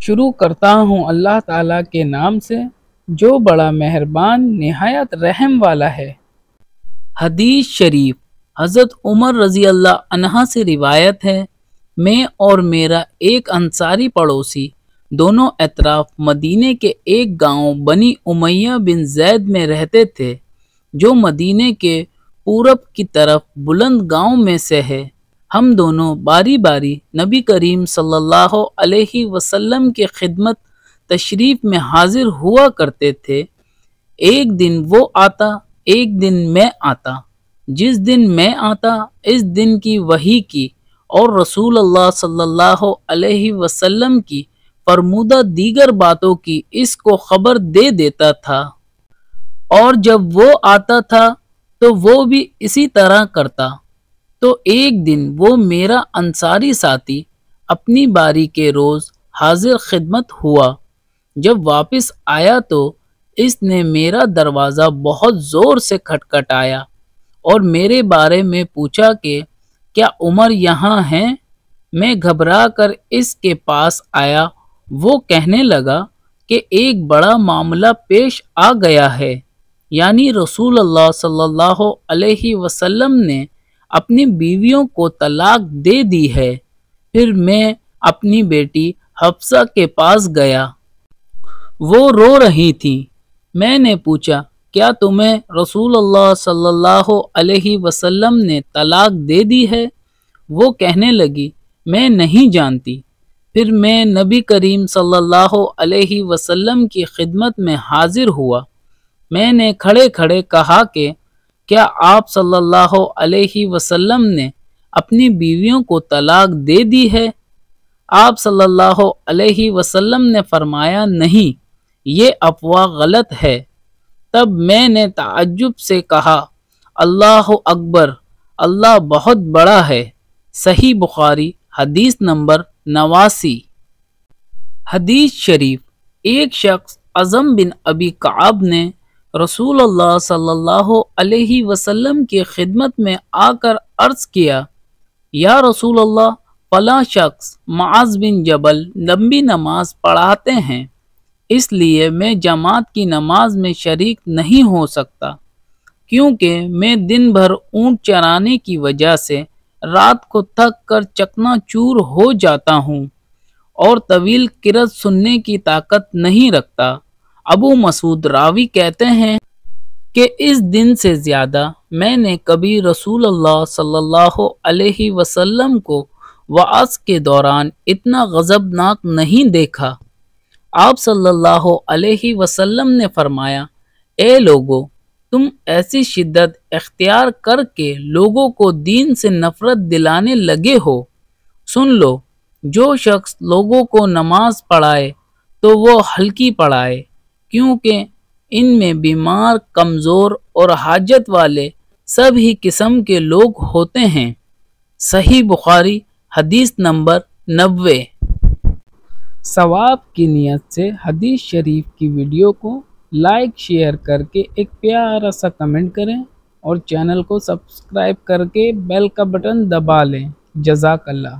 شروع کرتا ہوں اللہ تعالیٰ کے نام سے جو بڑا مہربان نہایت رحم والا ہے۔ حدیث شریف حضرت عمر رضی اللہ عنہ سے روایت ہے، میں اور میرا ایک انصاری پڑوسی دونوں اطراف مدینے کے ایک گاؤں بنی امیہ بن زید میں رہتے تھے جو مدینے کے پورب کی طرف بلند گاؤں میں سے ہے۔ ہم دونوں باری باری نبی کریم صلی اللہ علیہ وسلم کی خدمت تشریف میں حاضر ہوا کرتے تھے۔ ایک دن وہ آتا، ایک دن میں آتا۔ جس دن میں آتا اس دن کی وحی کی اور رسول اللہ صلی اللہ علیہ وسلم کی فرمودہ دیگر باتوں کی اس کو خبر دے دیتا تھا، اور جب وہ آتا تھا تو وہ بھی اسی طرح کرتا۔ تو ایک دن وہ میرا انصاری ساتھی اپنی باری کے روز حاضر خدمت ہوا۔ جب واپس آیا تو اس نے میرا دروازہ بہت زور سے کھٹکھٹایا اور میرے بارے میں پوچھا کہ کیا عمر یہاں ہیں؟ میں گھبرا کر اس کے پاس آیا۔ وہ کہنے لگا کہ ایک بڑا معاملہ پیش آ گیا ہے، یعنی رسول اللہ صلی اللہ علیہ وسلم نے اپنی بیویوں کو طلاق دے دی ہے۔ پھر میں اپنی بیٹی حفصہ کے پاس گیا۔ وہ رو رہی تھی۔ میں نے پوچھا کیا تمہیں رسول اللہ صلی اللہ علیہ وسلم نے طلاق دے دی ہے؟ وہ کہنے لگی میں نہیں جانتی۔ پھر میں نبی کریم صلی اللہ علیہ وسلم کی خدمت میں حاضر ہوا۔ میں نے کھڑے کھڑے کہا کہ کیا آپ صلی اللہ علیہ وسلم نے اپنی بیویوں کو طلاق دے دی ہے؟ آپ صلی اللہ علیہ وسلم نے فرمایا نہیں، یہ افواہ غلط ہے۔ تب میں نے تعجب سے کہا اللہ اکبر، اللہ بہت بڑا ہے۔ صحیح بخاری حدیث نمبر 89۔ حدیث شریف ایک شخص اعظم بن ابی کعب نے رسول اللہ صلی اللہ علیہ وسلم کی خدمت میں آ کر عرض کیا، یا رسول اللہ، فلاں شخص معاذ بن جبل لمبی نماز پڑھاتے ہیں، اس لیے میں جماعت کی نماز میں شریک نہیں ہو سکتا، کیونکہ میں دن بھر اونٹ چرانے کی وجہ سے رات کو تھک کر چکنا چور ہو جاتا ہوں اور طویل قرأت سننے کی طاقت نہیں رکھتا۔ ابو مسعود راوی کہتے ہیں کہ اس دن سے زیادہ میں نے کبھی رسول اللہ صلی اللہ علیہ وسلم کو وعظ کے دوران اتنا غضبناک نہیں دیکھا۔ آپ صلی اللہ علیہ وسلم نے فرمایا، اے لوگو، تم ایسی شدت اختیار کر کے لوگوں کو دین سے نفرت دلانے لگے ہو۔ سن لو، جو شخص لوگوں کو نماز پڑھائے تو وہ ہلکی پڑھائے، کیونکہ ان میں بیمار، کمزور اور حاجت والے سب ہی قسم کے لوگ ہوتے ہیں۔ صحیح بخاری حدیث نمبر 90۔ ثواب کی نیت سے حدیث شریف کی ویڈیو کو لائک شیئر کر کے ایک پیارا سا کمنٹ کریں اور چینل کو سبسکرائب کر کے بیل کا بٹن دبا لیں۔ جزاک اللہ۔